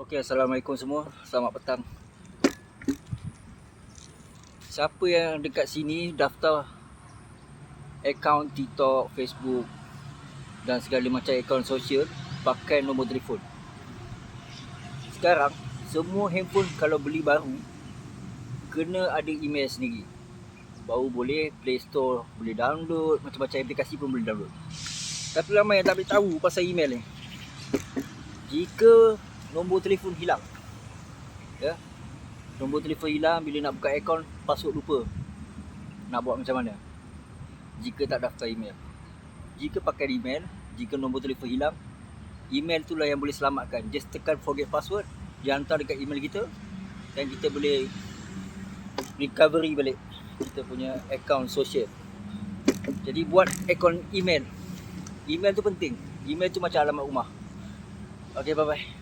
Okey, Assalamualaikum semua. Selamat petang. Siapa yang dekat sini daftar akaun TikTok, Facebook dan segala macam akaun sosial pakai nombor telefon? Sekarang semua handphone kalau beli baru kena ada email sendiri. Baru boleh Play Store boleh download, macam-macam aplikasi pun boleh download. Tapi ramai yang tak boleh tahu pasal email ni. Jika nombor telefon hilang, ya, nombor telefon hilang, bila nak buka akaun, password lupa, nak buat macam mana? Jika tak daftar email. Jika pakai email, jika nombor telefon hilang, email itulah yang boleh selamatkan. Just tekan forget password, dia hantar dekat email kita dan kita boleh recovery balik kita punya akaun sosial. Jadi buat akaun email. Email tu penting. Email tu macam alamat rumah. Okay, bye-bye.